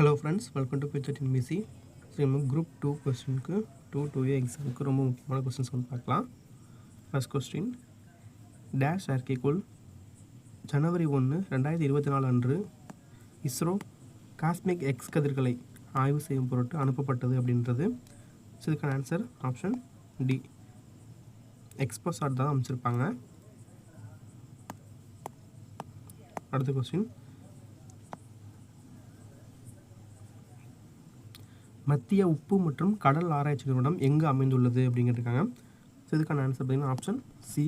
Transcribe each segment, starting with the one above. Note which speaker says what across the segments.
Speaker 1: Hello friends, welcome to future TNPSC. So நம்ம group 2 கொஸ்டினுக்கு 2A எக்ஸாமுக்கு ரொம்ப முக்கியமான கொஸ்டின்ஸ் வந்து பார்க்கலாம். ஃபர்ஸ்ட் கொஸ்டின், டேஷ் செயற்கைக்கோள் ஜனவரி 1, 2024 அன்று இஸ்ரோ காஸ்மிக் எக்ஸ் கதிர்களை ஆய்வு செய்யும் பொருட்டு அனுப்பப்பட்டது அப்படின்றது. ஸோ இதுக்கான ஆன்சர் ஆப்ஷன் டி, எக்ஸ்போசாட் தான் அமைச்சிருப்பாங்க. அடுத்த கொஸ்டின், மத்திய உப்பு மற்றும் கடல் ஆராய்ச்சி நிறுவனம் எங்கு அமைந்துள்ளது அப்படிங்கிட்டிருக்காங்க. ஸோ இதுக்கான ஆன்சர் பார்த்தீங்கன்னா ஆப்ஷன் சி,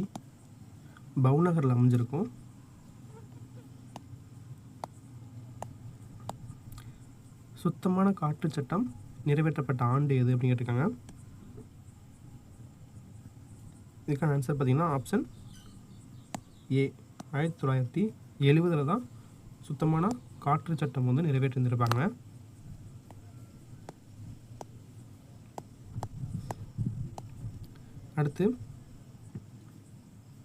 Speaker 1: பவுநகரில் அமைஞ்சிருக்கும். சுத்தமான காற்று சட்டம் நிறைவேற்றப்பட்ட ஆண்டு எது அப்படின்னு கேட்டிருக்காங்க. இதுக்கான ஆன்சர் பார்த்தீங்கன்னா ஆப்ஷன் ஏ, 1970 தான் சுத்தமான காற்று சட்டம் வந்து நிறைவேற்றிருந்திருப்பாங்க. அடுத்து,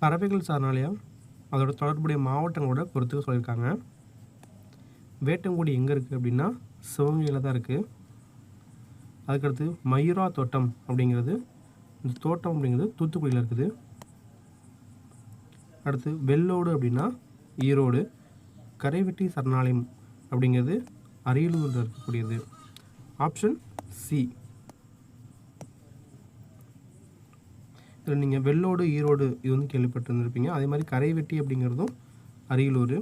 Speaker 1: பறவைகள் சரணாலயம் அதோட தொடர்புடைய மாவட்டங்களோட பொறுத்துக்க சொல்லியிருக்காங்க. வேட்டங்குடி எங்கே இருக்குது அப்படின்னா சிவகங்கையில் தான் இருக்குது. அதுக்கடுத்து மயூரா தோட்டம் அப்படிங்கிறது, இந்த தோட்டம் அப்படிங்கிறது தூத்துக்குடியில் இருக்குது. அடுத்து வெள்ளோடு அப்படின்னா ஈரோடு. கரைவெட்டி சரணாலயம் அப்படிங்கிறது அரியலூரில் இருக்கக்கூடியது. Option C. இதில் நீங்கள் வெள்ளோடு ஈரோடு இது வந்து கேள்விப்பட்டிருந்திருப்பீங்க. அதே மாதிரி கரைவெட்டி அப்படிங்கிறதும் அரியலூர்.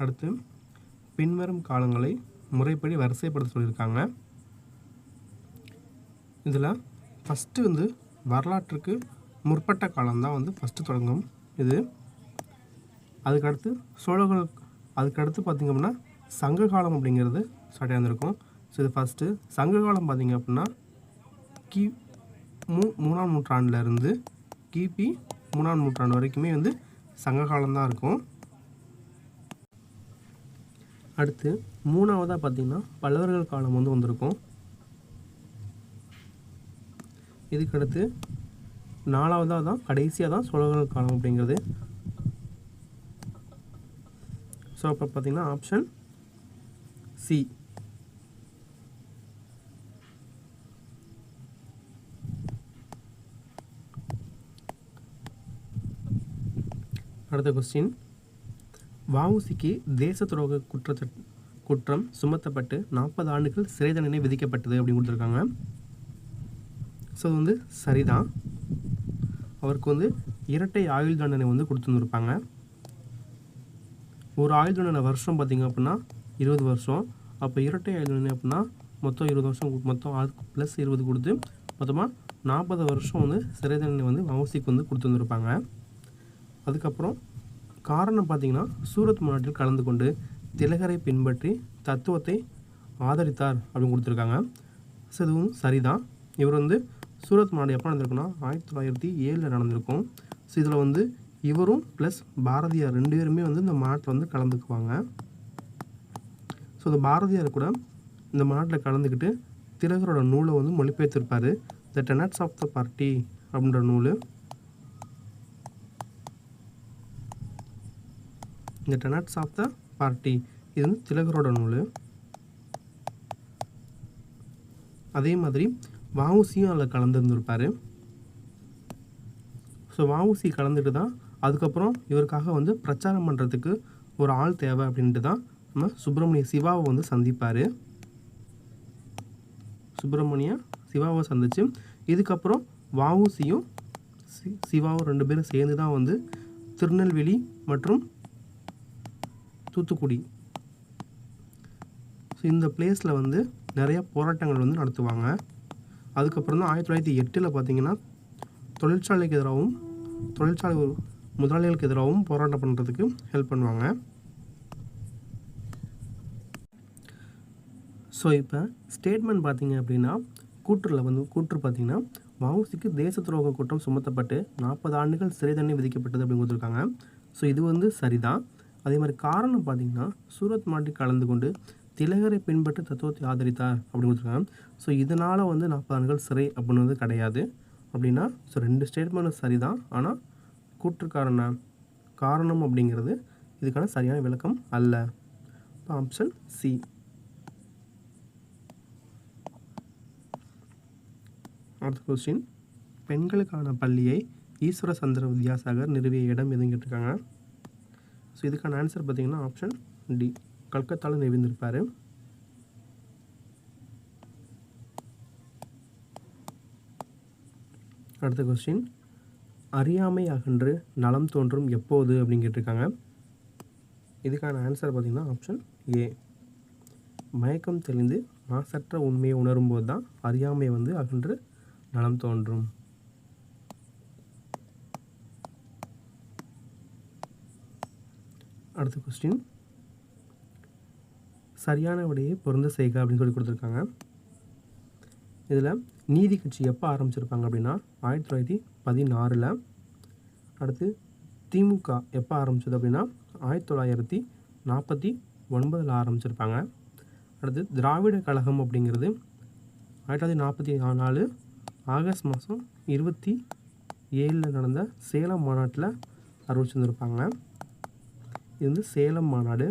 Speaker 1: அடுத்து, பின்வரும் காலங்களை முறைப்படி வரிசைப்படுத்த சொல்லியிருக்காங்க. இதில் ஃபஸ்ட்டு வந்து வரலாற்றுக்கு முற்பட்ட காலம்தான் வந்து ஃபஸ்ட்டு தொடங்கும் இது. அதுக்கடுத்து சோழர்கள், அதுக்கடுத்து பார்த்திங்க அப்படின்னா சங்க காலம் அப்படிங்கிறது ஸ்டார்ட் ஆகிருக்கும். ஸோ இது ஃபஸ்ட்டு. சங்க காலம் பார்த்திங்க அப்படின்னா கிமு 3ஆம் நூற்றாண்டுலேருந்து கிபி 3ஆம் நூற்றாண்டு வரைக்குமே வந்து சங்க காலம்தான் இருக்கும். அடுத்து 3ஆவதாக பார்த்திங்கன்னா பல்லவர்கள் காலம் வந்து வந்திருக்கும். இதுக்கடுத்து 4ஆவதாக தான் கடைசியாக தான் சோழர்கள் காலம் அப்படிங்கிறது. ஸோ அப்போ பார்த்திங்கன்னா ஆப்ஷன் சி. அடுத்த கொஸ்டின், வஉசிக்கு தேச துரோக குற்றம் சுமத்தப்பட்டு 40 ஆண்டுகள் சிறை தண்டனை விதிக்கப்பட்டது அப்படின்னு கொடுத்துருக்காங்க. ஸோ அது வந்து சரிதான். அவருக்கு வந்து இரட்டை ஆயுள் தண்டனை வந்து கொடுத்துருந்துருப்பாங்க. ஒரு ஆயுள் தண்டனை வருஷம் பார்த்திங்க அப்படின்னா 20 வருஷம். அப்போ இரட்டை ஆயுள் தண்டனை அப்படின்னா மொத்தம் 20 வருஷம், மொத்தம் ப்ளஸ் 20 கொடுத்து மொத்தமாக 40 வருஷம் வந்து சிறை தண்டனை வந்து வஉசிக்கு வந்து கொடுத்துருந்துருப்பாங்க. அதுக்கப்புறம் காரணம் பார்த்திங்கன்னா சூரத் மாநாட்டில் கலந்து கொண்டு திலகரை பின்பற்றி தத்துவத்தை ஆதரித்தார் அப்படின்னு கொடுத்துருக்காங்க. ஸோ இதுவும் சரிதான். இவர் வந்து சூரத் மாநாடு எப்போ நடந்திருக்குன்னா 1907 நடந்திருக்கும். ஸோ இதில் வந்து இவரும் ப்ளஸ் பாரதியார் 2 பேருமே வந்து இந்த மாநாட்டில் வந்து கலந்துக்குவாங்க. ஸோ இந்த பாரதியார் கூட இந்த மாநாட்டில் கலந்துக்கிட்டு திலகரோட நூலை வந்து மொழிபெயர்த்திருப்பார். த டெனட்ஸ் ஆஃப் த பார்ட்டி அப்படின்ற நூல். இந்த டெனட்ஸ் ஆஃப் த பார்ட்டி இது வந்து திலகரோட நூல். அதே மாதிரி வஉசியும் அதில் கலந்துருந்துருப்பார். ஸோ வஉசி கலந்துட்டு தான் அதுக்கப்புறம் இவருக்காக வந்து பிரச்சாரம் பண்ணுறதுக்கு ஒரு ஆள் தேவை அப்படின்ட்டு தான் நம்ம சுப்பிரமணிய சிவாவை வந்து சந்திப்பார். சுப்பிரமணிய சிவாவை சந்தித்து இதுக்கப்புறம் வஉசியும் சிவாவும் 2 பேரும் சேர்ந்து தான் வந்து திருநெல்வேலி மற்றும் தூத்துக்குடி, ஸோ இந்த பிளேஸில் வந்து நிறையா போராட்டங்கள் வந்து நடத்துவாங்க. அதுக்கப்புறம் தான் 1908 பார்த்திங்கன்னா தொழிற்சாலைக்கு எதிராகவும் தொழிற்சாலை முதலாளிகளுக்கு எதிராகவும் போராட்டம் பண்ணுறதுக்கு ஹெல்ப் பண்ணுவாங்க. ஸோ இப்போ ஸ்டேட்மெண்ட் பார்த்திங்க அப்படின்னா கூற்று பார்த்திங்கன்னா வஉசிக்கு தேச துரோக குற்றம் சுமத்தப்பட்டு 40 ஆண்டுகள் சிறை தண்டனை விதிக்கப்பட்டது அப்படின்னு கொடுத்துருக்காங்க. ஸோ இது வந்து சரிதான். அதே மாதிரி காரணம் பார்த்திங்கன்னா சூரத் மாநாட்டில் கலந்து கொண்டு திலகரை பின்பற்றி தத்துவத்தை ஆதரித்தார் அப்படின்னு கொடுத்துருக்காங்க. ஸோ இதனால் வந்து 40 ஆண்டுகள் சிறை அப்படின்னு வந்து கிடையாது அப்படின்னா. ஸோ 2 ஸ்டேட்மெண்ட்டும் சரிதான். ஆனால் கூற்றுக்காரன காரணம் அப்படிங்கிறது இதுக்கான சரியான விளக்கம் அல்ல. Option C. அடுத்த கொஸ்டின், பெண்களுக்கான பள்ளியை ஈஸ்வர சந்திர வித்யாசாகர் நிறுவிய இடம் எதுன்னு கேட்டிருக்காங்க. ஸோ இதுக்கான ஆன்சர் பார்த்தீங்கன்னா ஆப்ஷன் டி, கல்கத்தாவில் நிறுவிந்திருப்பார். அடுத்த கொஸ்டின், அறியாமை அகன்று நலம் தோன்றும் எப்போது அப்படின்னு கேட்டிருக்காங்க. இதுக்கான ஆன்சர் பார்த்தீங்கன்னா ஆப்ஷன் ஏ, மயக்கம் தெளிந்து மாசற்ற உண்மையை உணரும்போது தான் அறியாமை வந்து அகன்று நலம் தோன்றும். அடுத்த கொஸ்டின், சரியான விடையை பொருந்த செய்க அப்படின்னு சொல்லி கொடுத்துருக்காங்க. இதில் நீதி கட்சி எப்போ ஆரம்பிச்சிருப்பாங்க அப்படின்னா 1916. அடுத்து திமுக எப்போ ஆரம்பிச்சது அப்படின்னா 1949 ஆரம்பிச்சிருப்பாங்க. அடுத்து திராவிட கழகம் அப்படிங்கிறது 1944 ஆகஸ்ட் மாதம் 27 நடந்த சேலம் மாநாட்டில் அறிவிச்சிருந்துருப்பாங்க. இது வந்து சேலம் மாநாடு.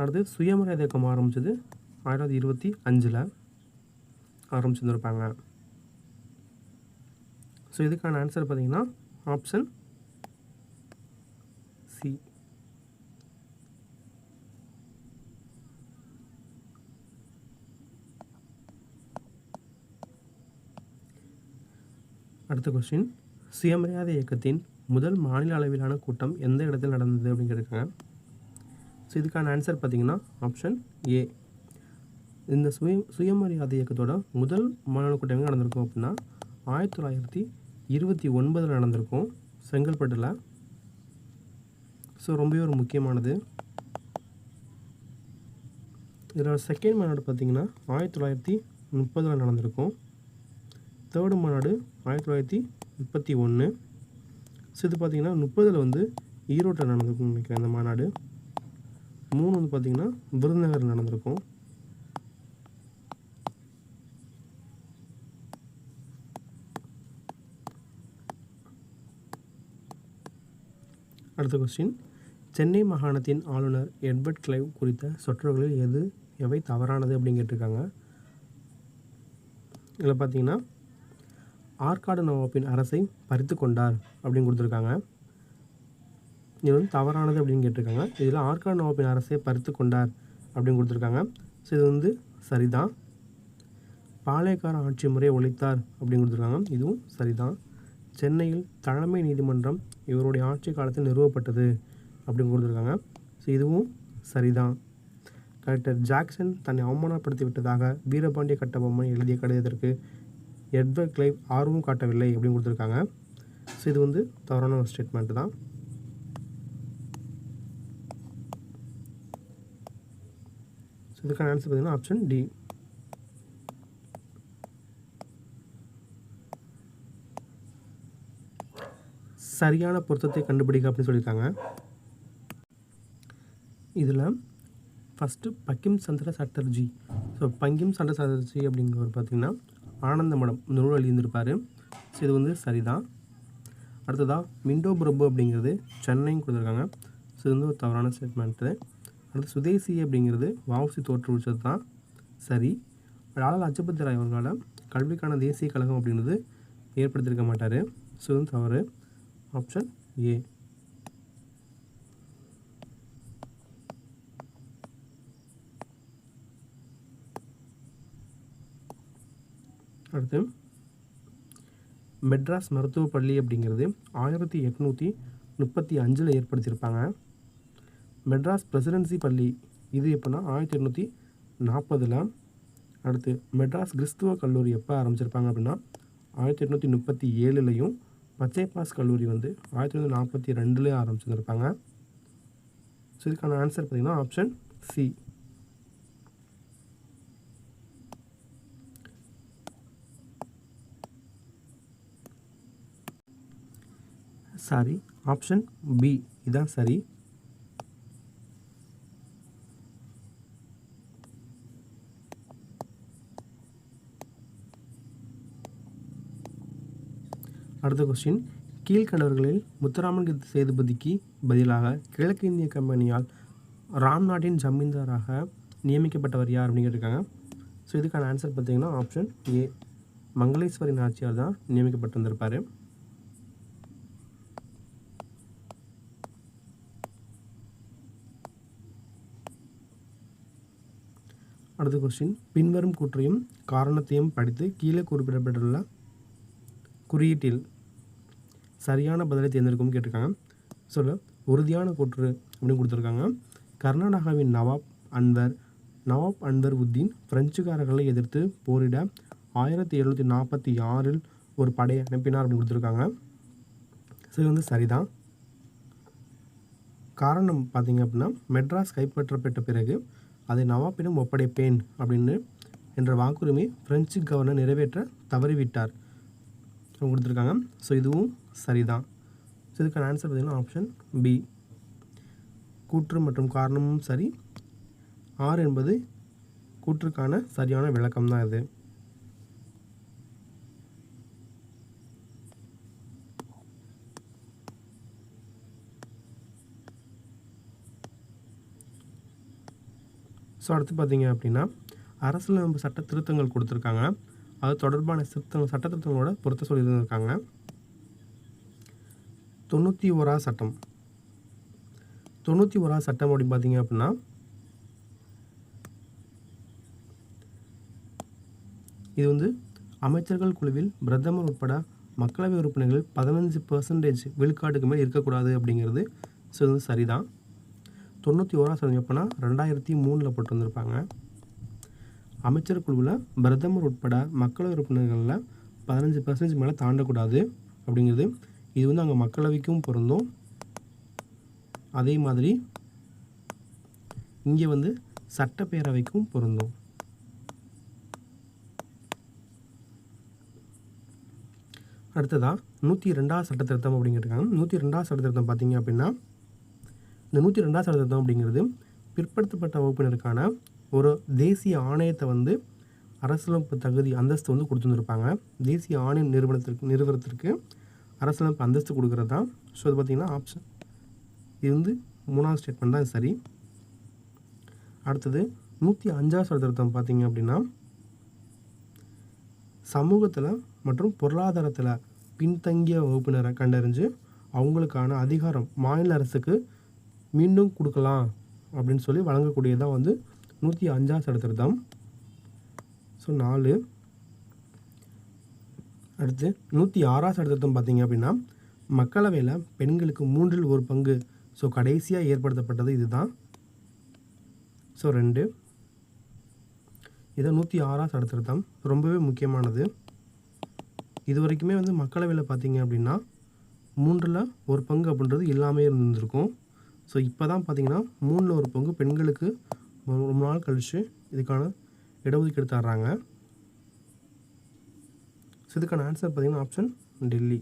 Speaker 1: அடுத்து சுயமரியாதை இயக்கம் ஆரம்பித்தது 1925 ஆரம்பிச்சிருந்துருப்பாங்க. ஸோ இதுக்கான ஆன்சர் பார்த்தீங்கன்னா ஆப்ஷன் சி. அடுத்த கொஸ்டின், சுயமரியாதை இயக்கத்தின் முதல் மாநில அளவிலான கூட்டம் எந்த இடத்தில் நடந்தது அப்படின்னு கேட்டிருக்காங்க. ஸோ இதுக்கான ஆன்சர் பார்த்தீங்கன்னா ஆப்ஷன் ஏ. இந்த சுயமரியாதை இயக்கத்தோட முதல் மாநில கூட்டம் எங்கே நடந்திருக்கும் அப்படின்னா 1929 நடந்திருக்கும், செங்கல்பட்டில். ஸோ ரொம்பவே ஒரு முக்கியமானது. இதோட செகண்ட் மாநாடு பார்த்திங்கன்னா 1930 நடந்திருக்கும். தேர்டு மாநாடு 1931. ஸோ இது பார்த்திங்கன்னா 30 வந்து ஈரோட்டில் நடந்திருக்கும்னு நினைக்கிறேன் இந்த மாநாடு. 3 வந்து பார்த்திங்கன்னா விருதுநகர் நடந்திருக்கும். அடுத்த கொஸ்டின், சென்னை மாகாணத்தின் ஆளுநர் எட்வர்ட் கிளைவ் குறித்த சொற்றொடர்களில் எவை தவறானது அப்படின்னு கேட்டிருக்காங்க. இதில் பார்த்தீங்கன்னா ஆற்காடு நவாப்பின் அரசை பறித்து கொண்டார் அப்படின்னு கொடுத்துருக்காங்க. இது வந்து தவறானது அப்படின்னு கேட்டிருக்காங்க. இதில் ஆற்காடு நவாப்பின் அரசை பறித்து கொண்டார் அப்படின்னு கொடுத்துருக்காங்க. ஸோ இது வந்து சரிதான். பாளையக்கார ஆட்சி முறையை ஒழித்தார் அப்படின்னு கொடுத்துருக்காங்க. இதுவும் சரிதான். சென்னையில் தலைமை நீதிமன்றம் இவருடைய ஆட்சி காலத்தில் நிறுவப்பட்டது அப்படின்னு கொடுத்துருக்காங்க. ஸோ இதுவும் சரிதான். கலெக்டர் ஜாக்சன் தன்னை அவமானப்படுத்தி விட்டதாக வீரபாண்டிய கட்டபொம்மன் எழுதிய கடிதத்திற்கு எட்வர்ட் கிளைவ் ஆர்வம் காட்டவில்லை அப்படின்னு கொடுத்துருக்காங்க. ஸோ இது வந்து தவறான ஒரு ஸ்டேட்மெண்ட் தான். ஸோ இதுக்கான ஆன்சர் பார்த்தீங்கன்னா ஆப்ஷன் டி. சரியான பொருத்தத்தை கண்டுபிடிக்க அப்படின்னு சொல்லியிருக்காங்க. இதில் ஃபஸ்ட்டு பங்கிம் சந்திர சட்டர்ஜி. ஸோ பங்கிம் சந்திர சட்டர்ஜி அப்படிங்கிறவர் பார்த்திங்கன்னா ஆனந்த மடம் நூல் எழுதியிருந்திருப்பார். ஸோ இது வந்து சரிதான். அடுத்ததாக மிண்டோ பிரபு அப்படிங்கிறது சென்னைன்னு கொடுத்துருக்காங்க. ஸோ இது வந்து ஒரு தவறான ஸ்டேட்மெண்ட்டு. அடுத்து சுதேசி அப்படிங்கிறது வஉசி தோற்றுவிச்சது தான் சரி. லாலா லஜபதி ராய் அவர்களால் கல்விக்கான தேசிய கழகம் அப்படின்றது ஏற்படுத்தியிருக்க மாட்டார். ஸோ இது தவறு. Option A. அடுத்து மெட்ராஸ் மருத்துவப் பள்ளி அப்படிங்கிறது 1835 ஏற்படுத்தியிருப்பாங்க. மெட்ராஸ் பிரசிடென்சி பள்ளி இது எப்போனா 1840. அடுத்து மெட்ராஸ் கிறிஸ்துவ கல்லூரி எப்போ ஆரம்பிச்சிருப்பாங்க அப்படின்னா 1837. பச்சைப்பாஸ் கல்லூரி வந்து 1942 ஆரம்பிச்சிருப்பாங்க. ஸோ இதுக்கான ஆன்சர் பார்த்திங்கன்னா option C. Sorry, option B இதுதான் சரி. அடுத்த கொஸ்டின், கீழ்கண்டவர்களில் முத்துராமன் சேதுபதிக்கு பதிலாக கிழக்கு இந்திய கம்பெனியால் ராம் நாட்டின் ஜமீன்தாராக நியமிக்கப்பட்டவர் யார் அப்படின்னு கேட்டிருக்காங்க. ஸோ இதுக்கான ஆன்சர் பார்த்தீங்கன்னா ஆப்ஷன் ஏ, மங்களேஸ்வரி நாச்சியார் தான் நியமிக்கப்பட்டிருந்திருப்பார். அடுத்த கொஸ்டின், பின்வரும் கூற்றையும் காரணத்தையும் படித்து கீழே குறிப்பிடப்பட்டுள்ள குறியீட்டில் சரியான பதிலை தேர்ந்தெடுக்கும் கேட்டிருக்காங்க. சொல்ல உறுதியான கூற்று அப்படின்னு கொடுத்துருக்காங்க. கர்நாடகாவின் நவாப் அன்வர் உத்தீன் பிரெஞ்சுக்காரர்களை எதிர்த்து போரிட 1746 ஒரு படையை அனுப்பினார் அப்படின்னு கொடுத்துருக்காங்க. ஸோ இது வந்து சரிதான். காரணம் பார்த்தீங்க அப்படின்னா, மெட்ராஸ் கைப்பற்றப்பட்ட பிறகு அதை நவாப்பிடம் ஒப்படைப்பேன் அப்படின்னு என்ற வாக்குரிமை பிரெஞ்சு கவர்னர் நிறைவேற்ற தவறிவிட்டார் கொடுத்துருக்காங்க. ஸோ இதுவும் சரிதான். ஸோ இதுக்கான ஆன்சர் பார்த்தீங்கன்னா ஆப்ஷன் பி, கூற்று மற்றும் காரணமும் சரி. ஆர் என்பது கூற்றுக்கான சரியான விளக்கம் தான் இது. ஸோ அடுத்து பார்த்தீங்க அப்படின்னா, அரசியலமைப்பு சட்ட திருத்தங்கள் கொடுத்துருக்காங்க. அது தொடர்பான சட்ட திருத்தங்களோட பொருத்த சொல்லியிருந்திருக்காங்க. 91ஆவது சட்டம். 91ஆவது சட்டம் அப்படின்னு பார்த்தீங்க அப்படின்னா, இது வந்து அமைச்சர்கள் குழுவில் பிரதமர் உட்பட மக்களவை உறுப்பினர்கள் 15% விழுக்காட்டுக்கு மேல் இருக்கக்கூடாது அப்படிங்கிறது. ஸோ இது வந்து சரிதான். 91ஆவது சட்டம் எப்போனா 2003 போட்டு வந்திருப்பாங்க. அமைச்சர் குழுவில் பிரதமர் உட்பட மக்களவை உறுப்பினர்களில் 15% மேலே தாண்டக்கூடாது அப்படிங்கிறது. இது வந்து அங்கே மக்களவைக்கும் பொருந்தும், அதே மாதிரி இங்கே வந்து சட்டப்பேரவைக்கும் பொருந்தும். அடுத்ததாக 102ஆவது சட்ட திருத்தம் அப்படிங்கிறாங்க. 102ஆவது சட்ட திருத்தம் பார்த்தீங்க அப்படின்னா, இந்த 102ஆவது சட்ட திருத்தம் அப்படிங்கிறது பிற்படுத்தப்பட்ட வகுப்பினருக்கான ஒரு தேசிய ஆணையத்தை வந்து அரசியலமைப்பு தகுதி அந்தஸ்து வந்து கொடுத்துருந்துருப்பாங்க. தேசிய ஆணையம் நிறுவனத்திற்கு அரசியலமைப்பு அந்தஸ்து கொடுக்குறது தான். ஸோ இது பார்த்திங்கன்னா ஆப்ஷன் இது வந்து 3வது ஸ்டேட்மெண்ட் தான் சரி. அடுத்தது 105ஆவது சட்ட திருத்தம் பார்த்திங்க அப்படின்னா, சமூகத்தில் மற்றும் பொருளாதாரத்தில் பின்தங்கிய வகுப்பினரை கண்டறிஞ்சு அவங்களுக்கான அதிகாரம் மாநில அரசுக்கு மீண்டும் கொடுக்கலாம் அப்படின்னு சொல்லி வழங்கக்கூடியதான் வந்து 105ஆவது சட்ட திருத்தம். ஸோ 4. அடுத்து 106ஆவது சட்ட திருத்தம் பார்த்திங்க அப்படின்னா, மக்களவையில் பெண்களுக்கு 3இல் 1 பங்கு ஸோ கடைசியாக ஏற்படுத்தப்பட்டது இதுதான். ஸோ 2. இது 106ஆவது சட்ட திருத்தம் ரொம்பவே முக்கியமானது. இது வரைக்குமே வந்து மக்களவையில் பார்த்திங்க அப்படின்னா 3இல் 1 பங்கு அப்படின்றது இல்லாமல் இருந்திருக்கும். ஸோ இப்போ தான் பார்த்திங்கன்னா 3இல் 1 பங்கு பெண்களுக்கு ரொம்ப நாள் கழித்து இதுக்கான இடஒதுக்கீடு தர்றாங்க. ஸோ இதுக்கான ஆன்சர் பார்த்திங்கன்னா ஆப்ஷன் டெல்லி.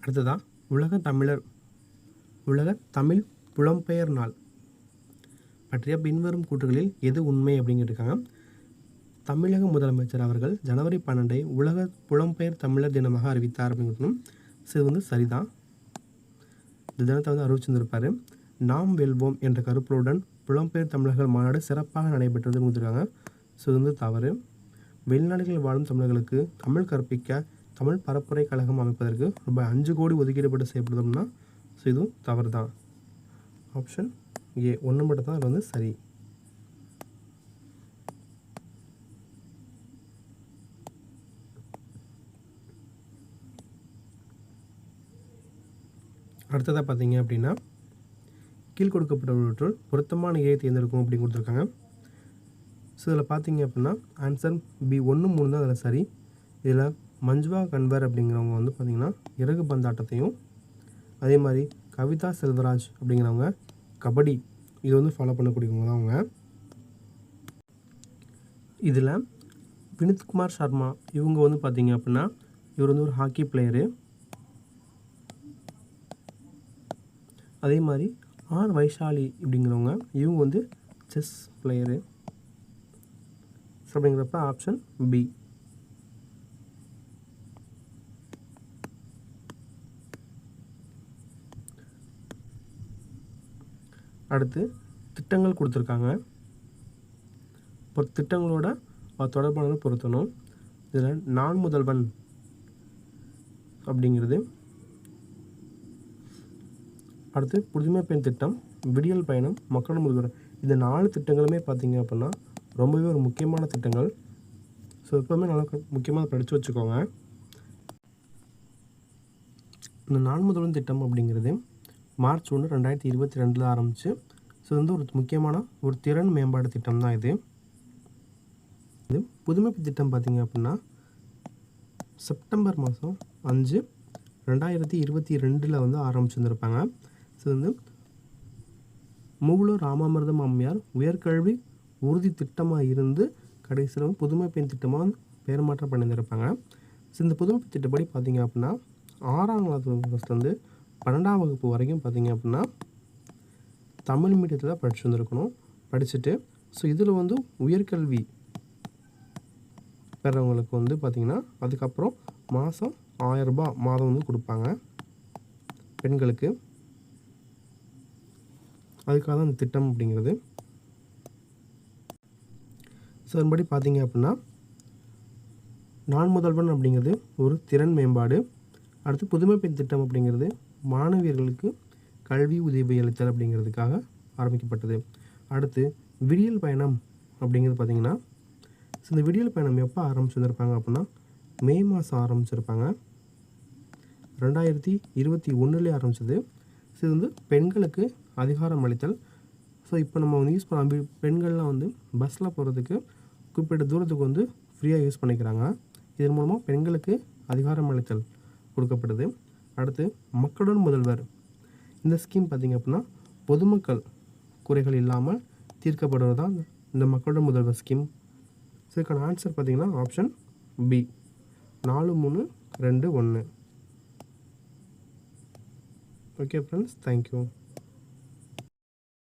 Speaker 1: அடுத்ததாக உலக தமிழ் புலம்பெயர் நாள் பற்றிய பின்வரும் கூற்றுகளில் எது உண்மை அப்படிங்கிருக்காங்க. தமிழக முதலமைச்சர் அவர்கள் ஜனவரி 12 உலக புலம்பெயர் தமிழர் தினமாக அறிவித்தார் அப்படிங்கிறது. ஸோ இது வந்து சரிதான். இந்த தினத்தை வந்து அறிவிச்சிருந்திருப்பார். நாம் வெல்வோம் என்ற கருப்பொருளுடன் புலம்பெயர் தமிழர்கள் மாநாடு சிறப்பாக நடைபெற்றதுன்னு கொடுத்துருக்காங்க. ஸோ இது வந்து தவறு. வெளிநாடுகளில் வாழும் தமிழர்களுக்கு தமிழ் கற்பிக்க தமிழ் பரப்புரை கழகம் அமைப்பதற்கு ரூபாய் 5 கோடி ஒதுக்கீடு செய்யப்படுதுன்னா ஸோ இதுவும் தவறு தான். ஆப்ஷன் ஏ 1 மட்டும் தான் அது வந்து சரி. அடுத்ததாக பார்த்தீங்க அப்படின்னா, கீழ் கொடுக்கப்பட்டவற்றுள் பொருத்தமான ஏ தேர்ந்தெடுக்கும் அப்படின்னு கொடுத்துருக்காங்க. ஸோ இதில் பார்த்தீங்க அப்படின்னா ஆன்சர் பி 1, 3 தான் அதில் சரி. இதில் மஞ்சுவா கன்வர் அப்படிங்கிறவங்க வந்து பார்த்திங்கன்னா இறகு பந்தாட்டத்தையும், அதே மாதிரி கவிதா செல்வராஜ் அப்படிங்கிறவங்க கபடி இது வந்து ஃபாலோ பண்ணக்கூடியவங்க தான் அவங்க. இதில் வினித்குமார் சர்மா இவங்க வந்து பார்த்திங்க அப்படின்னா இவர் வந்து ஒரு ஹாக்கி பிளேயரு. அதே மாதிரி ஆர் வைஷாலி அப்படிங்கிறவங்க இவங்க வந்து செஸ் பிளேயரு. ஸோ அப்படிங்கிறப்ப ஆப்ஷன் பி. அடுத்து திட்டங்கள் கொடுத்துருக்காங்க. இப்போ திட்டங்களோட தொடர்பானதை பொருத்தணும். இதில் நான் முதல்வன் அப்படிங்கிறது, அடுத்து புதுமை பெண் திட்டம், விடியல் பயணம், மக்களோட முதல்வர், இந்த 4 திட்டங்களுமே பார்த்திங்க அப்படின்னா ரொம்பவே ஒரு முக்கியமான திட்டங்கள். ஸோ எப்போவுமே நல்லா முக்கியமாக படித்து வச்சுக்கோங்க. இந்த நான் முதல்வன் திட்டம் அப்படிங்கிறது மார்ச் 1, 2022 ஆரம்பிச்சு. ஸோ வந்து ஒரு முக்கியமான ஒரு திறன் மேம்பாடு திட்டம் தான் இது. புதுமை திட்டம் பார்த்திங்க அப்படின்னா செப்டம்பர் மாதம் 5, 2022 வந்து ஆரம்பிச்சிருந்துருப்பாங்க. ஸோ வந்து மூவலூர் ராமாமிர்தம் அம்மையார் உயர்கல்வி உறுதி திட்டமாக இருந்து கடைசியில் புதுமை பெண் திட்டமாக பேர் மாற்றம் பண்ணியிருந்திருப்பாங்க. ஸோ இந்த புதுமை திட்டப்படி பார்த்திங்க அப்படின்னா 6ஆம் கிளாஸ்லேருந்து 12ஆம் வகுப்பு வரைக்கும் பார்த்திங்க அப்படின்னா தமிழ் மீடியத்தில் படிச்சு வந்துருக்கணும். படிச்சுட்டு ஸோ இதில் வந்து உயர்கல்வி பெறவங்களுக்கு வந்து பார்த்திங்கன்னா அதுக்கப்புறம் மாதம் 1000 ரூபாய் மாதம் வந்து கொடுப்பாங்க பெண்களுக்கு. அதுக்காக தான் இந்த திட்டம் அப்படிங்கிறது. ஸோ அதன்படி பார்த்திங்க அப்படின்னா நான் முதல்வன் அப்படிங்கிறது ஒரு திறன் மேம்பாடு. அடுத்து புதுமை பெண் திட்டம் அப்படிங்கிறது மாணவியர்களுக்கு கல்வி உதவி அளித்தல் அப்படிங்கிறதுக்காக ஆரம்பிக்கப்பட்டது. அடுத்து விடியல் பயணம் அப்படிங்கிறது பார்த்திங்கன்னா ஸோ இந்த விடியல் பயணம் எப்போ ஆரம்பிச்சிருந்திருப்பாங்க அப்படின்னா மே மாதம் ஆரம்பிச்சிருப்பாங்க. 2021 ஆரம்பிச்சது. ஸோ இது வந்து பெண்களுக்கு அதிகாரம் அளித்தல். ஸோ இப்போ நம்ம வந்து யூஸ் பண்ண பெண்கள்லாம் வந்து பஸ்ஸில் போகிறதுக்கு குறிப்பிட்ட தூரத்துக்கு வந்து ஃப்ரீயாக யூஸ் பண்ணிக்கிறாங்க. இதன் மூலமாக பெண்களுக்கு அதிகாரம் அளித்தல் கொடுக்கப்படுது. அடுத்து மக்களுடன் முதல்வர், இந்த ஸ்கீம் பார்த்திங்க அப்படின்னா பொதுமக்கள் குறைகள் இல்லாமல் தீர்க்கப்படுவது தான் இந்த மக்களுடன் முதல்வர் ஸ்கீம். ஸோ இதுக்கான ஆன்சர் பார்த்திங்கன்னா option B, 4, 3, 2, 1. Okay friends, thank you.